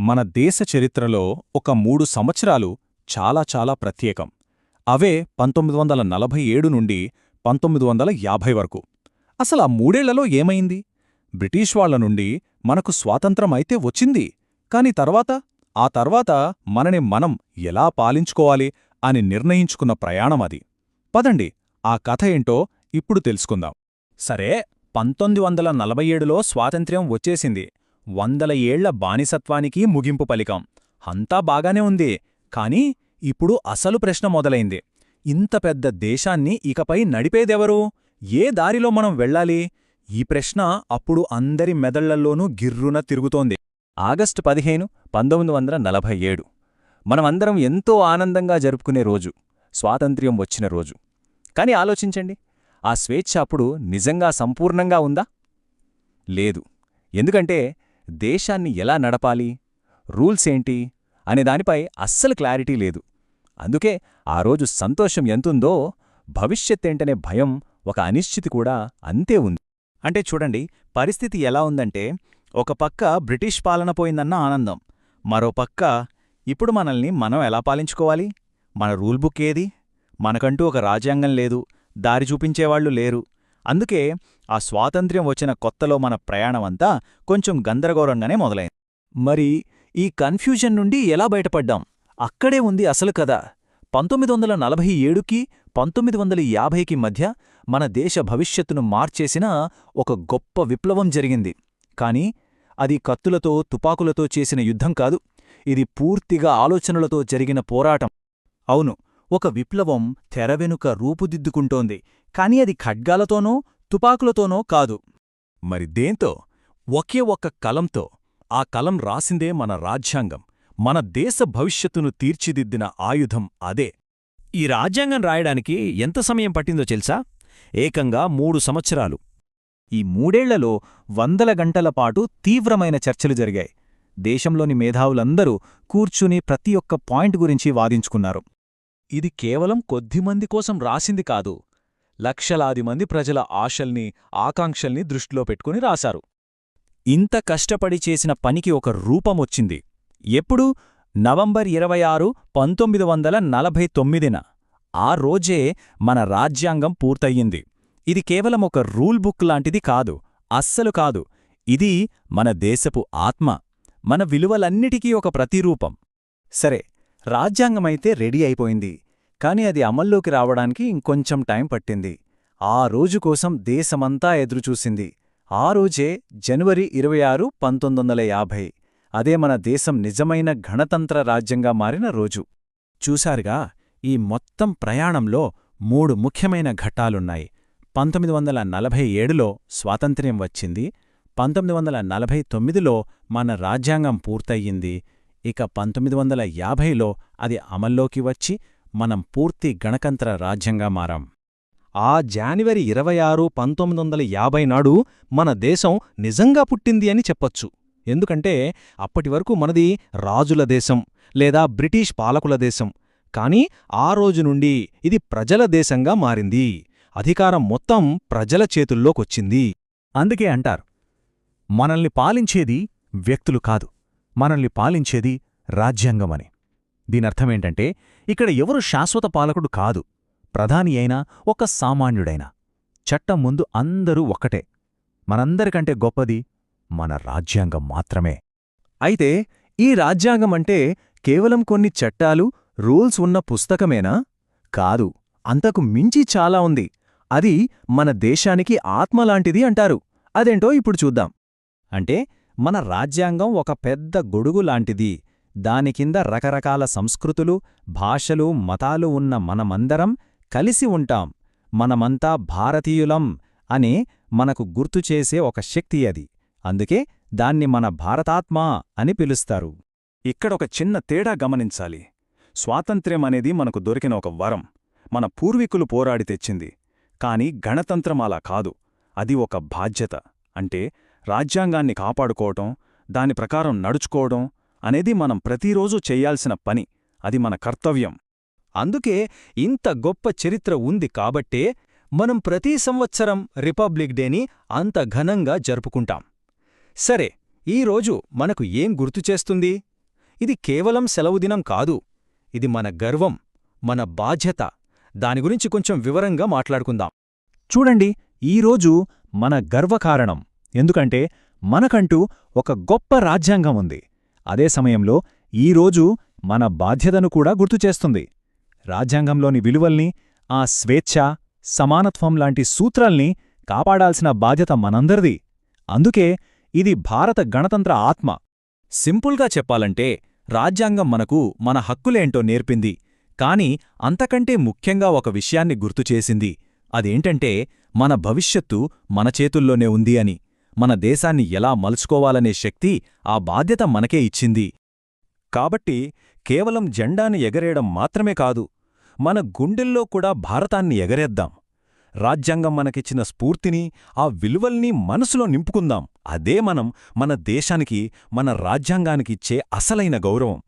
మన దేశ చరిత్రలో ఒక 3 సంవత్సరాలు చాలా చాలా ప్రత్యేకం. అవే 1947 నుండి 1950 వరకు. అసలా మూడేళ్లలో ఏమైంది? బ్రిటిష్ వాళ్ల నుండి మనకు స్వాతంత్రం అయితే వచ్చింది, కాని ఆ తర్వాత మనని మనం ఎలా పాలించుకోవాలి అని నిర్ణయించుకున్న ప్రయాణమది. పదండి, ఆ కథ ఏంటో ఇప్పుడు తెలుసుకుందాం. సరే, 1947లో స్వాతంత్ర్యం వచ్చేసింది. 100 ఏళ్ల బానిసత్వానికి ముగింపు పలికాం. అంతా బాగానే ఉంది. కానీ ఇప్పుడు అసలు ప్రశ్న మొదలైంది. ఇంత పెద్ద దేశాన్ని ఇకపై నడిపేదెవరు? ఏ దారిలో మనం వెళ్ళాలి? ఈ ప్రశ్న అప్పుడు అందరి మెదళ్లల్లోనూ గిర్రున తిరుగుతోంది. ఆగస్టు 15, 1947. మనమందరం ఎంతో ఆనందంగా జరుపుకునే రోజు, స్వాతంత్ర్యం వచ్చిన రోజు. కాని ఆలోచించండి, ఆ స్వేచ్ఛ అప్పుడు నిజంగా సంపూర్ణంగా ఉందా? లేదు. ఎందుకంటే దేశాన్ని ఎలా నడపాలి, రూల్స్ ఏంటి అనే దానిపై అస్సలు క్లారిటీ లేదు. అందుకే ఆ రోజు సంతోషం ఎంతుందో, భవిష్యత్తేంటనే భయం, ఒక అనిశ్చితి కూడా అంతే ఉంది. అంటే చూడండి, పరిస్థితి ఎలా ఉందంటే, ఒక పక్క బ్రిటిష్ పాలన పోయిందన్న ఆనందం, మరో పక్క ఇప్పుడు మనల్ని మనం ఎలా పాలించుకోవాలి? మన రూల్ బుక్ ఏది? మనకంటూ ఒక రాజ్యాంగం లేదు, దారి చూపించేవాళ్లు లేరు. అందుకే ఆ స్వాతంత్ర్యం వచ్చిన కొత్తలో మన ప్రయాణమంతా కొంచెం గందరగోళంగానే మొదలైంది. మరి ఈ కన్ఫ్యూజన్ నుండి ఎలా బయటపడ్డాం? అక్కడే ఉంది అసలు కథ. 1947కి 1950కి మధ్య మన దేశ భవిష్యత్తును మార్చేసిన ఒక గొప్ప విప్లవం జరిగింది. కాని అది కత్తులతో, తుపాకులతో చేసిన యుద్ధం కాదు. ఇది పూర్తిగా ఆలోచనలతో జరిగిన పోరాటం. అవును, ఒక విప్లవం తెరవెనుక రూపుదిద్దుకుంటోంది. కాని అది ఖడ్గాలతోనో, తుపాకులతోనో కాదు. మరి దేంతో? ఒకే ఒక్క కలంతో. ఆ కలం రాసిందే మన రాజ్యాంగం. మన దేశ భవిష్యత్తును తీర్చిదిద్దిన ఆయుధం అదే. ఈ రాజ్యాంగం రాయడానికి ఎంత సమయం పట్టిందో తెలుసా? ఏకంగా 3 సంవత్సరాలు. ఈ మూడేళ్లలో 100 గంటల పాటు తీవ్రమైన చర్చలు జరిగాయి. దేశంలోని మేధావులందరూ కూర్చుని ప్రతి ఒక్క పాయింట్ గురించి వాదించుకున్నారు. ఇది కేవలం కొద్దిమంది కోసం రాసింది కాదు. లక్షలాది మంది ప్రజల ఆశల్ని, ఆకాంక్షల్ని దృష్టిలో పెట్టుకుని రాశారు. ఇంత కష్టపడి చేసిన పనికి ఒక రూపమొచ్చింది. ఎప్పుడు? నవంబర్ 26, 1949న. ఆ రోజే మన రాజ్యాంగం పూర్తయ్యింది. ఇది కేవలం ఒక రూల్ బుక్ లాంటిది కాదు, అస్సలు కాదు. ఇది మన దేశపు ఆత్మ, మన విలువలన్నిటికీ ఒక ప్రతిరూపం. సరే, రాజ్యాంగమైతే రెడీ అయిపోయింది. కాని అది అమల్లోకి రావడానికి ఇంకొంచెం టైం పట్టింది. ఆ రోజు కోసం దేశమంతా ఎదురుచూసింది. ఆ రోజే జనవరి 26, 1950. అదే మన దేశం నిజమైన గణతంత్ర రాజ్యంగా మారిన రోజు. చూశారుగా, ఈ మొత్తం ప్రయాణంలో 3 ముఖ్యమైన ఘట్టాలున్నాయి. 1947లో స్వాతంత్ర్యం వచ్చింది, 1949లో మన రాజ్యాంగం పూర్తయ్యింది, ఇక 1950లో అది అమల్లోకి వచ్చి మనం పూర్తి గణతంత్ర రాజ్యంగా మారాం. ఆ జనవరి 26, 1950 నాడు మన దేశం నిజంగా పుట్టింది అని చెప్పొచ్చు. ఎందుకంటే అప్పటివరకు మనది రాజుల దేశం లేదా బ్రిటిష్ పాలకుల దేశం. కాని ఆ రోజు నుండి ఇది ప్రజల దేశంగా మారింది. అధికారం మొత్తం ప్రజల చేతుల్లోకొచ్చింది. అందుకే అంటారు, మనల్ని పాలించేది వ్యక్తులు కాదు, మనల్ని పాలించేది రాజ్యాంగమని. దీనర్థమేంటంటే, ఇక్కడ ఎవరు శాశ్వత పాలకుడు కాదు, ప్రధాని అయినా ఒక సామాన్యుడైనా. చట్టం ముందు అందరూ ఒక్కటే. మనందరికంటే గొప్పది మన రాజ్యాంగం మాత్రమే. అయితే ఈ రాజ్యాంగమంటే కేవలం కొన్ని చట్టాలు, రూల్స్ ఉన్న పుస్తకమేనా? కాదు, అంతకు మించి చాలా ఉంది. అది మన దేశానికి ఆత్మలాంటిది అంటారు. అదేంటో ఇప్పుడు చూద్దాం. అంటే మన రాజ్యాంగం ఒక పెద్ద గొడుగు లాంటిది. దాని కింద రకరకాల సంస్కృతులు, భాషలు, మతాలు ఉన్న మనమందరం కలిసి ఉంటాం. మనమంతా భారతీయులం అని మనకు గుర్తుచేసే ఒక శక్తి అది. అందుకే దాన్ని మన భారతాత్మ అని పిలుస్తారు. ఇక్కడొక చిన్న తేడా గమనించాలి. స్వాతంత్ర్యం అనేది మనకు దొరికిన ఒక వరం, మన పూర్వీకులు పోరాడి తెచ్చింది. కాని గణతంత్రం అలా కాదు, అది ఒక బాధ్యత. అంటే రాజ్యాంగాన్ని కాపాడుకోవటం, దాని ప్రకారం నడుచుకోవడం అనేది మనం ప్రతిరోజూ చెయ్యాల్సిన పని. అది మన కర్తవ్యం. అందుకే ఇంత గొప్ప చరిత్ర ఉంది కాబట్టే మనం ప్రతి సంవత్సరం రిపబ్లిక్ డేని అంత ఘనంగా జరుపుకుంటాం. సరే, ఈరోజు మనకు ఏం గుర్తుచేస్తుంది? ఇది కేవలం సెలవుదినం కాదు, ఇది మన గర్వం, మన బాధ్యత. దాని గురించి కొంచెం వివరంగా మాట్లాడుకుందాం. చూడండి, ఈరోజు మన గర్వకారణం. ఎందుకంటే మనకంటూ ఒక గొప్ప రాజ్యాంగం ఉంది. అదే సమయంలో ఈరోజు మన బాధ్యతను కూడా గుర్తుచేస్తుంది. రాజ్యాంగంలోని విలువల్ని, ఆ స్వేచ్ఛ, సమానత్వం లాంటి సూత్రాల్ని కాపాడాల్సిన బాధ్యత మనందరిది. అందుకే ఇది భారత గణతంత్ర ఆత్మ. సింపుల్గా చెప్పాలంటే రాజ్యాంగం మనకు మన హక్కులేంటో నేర్పింది, కాని అంతకంటే ముఖ్యంగా ఒక విషయాన్ని గుర్తుచేసింది. అదేంటంటే మన భవిష్యత్తు మన చేతుల్లోనే ఉంది అని. మన దేశాన్ని ఎలా మలుచుకోవాలనే శక్తి, ఆ బాధ్యత మనకే ఇచ్చింది. కాబట్టి కేవలం జెండాని ఎగరేయడం మాత్రమే కాదు, మన గుండెల్లో కూడా భారతాన్ని ఎగరేద్దాం. రాజ్యాంగం మనకిచ్చిన స్ఫూర్తిని, ఆ విలువల్ని మనసులో నింపుకుందాం. అదే మన దేశానికి, మన రాజ్యాంగానికిచ్చే అసలైన గౌరవం.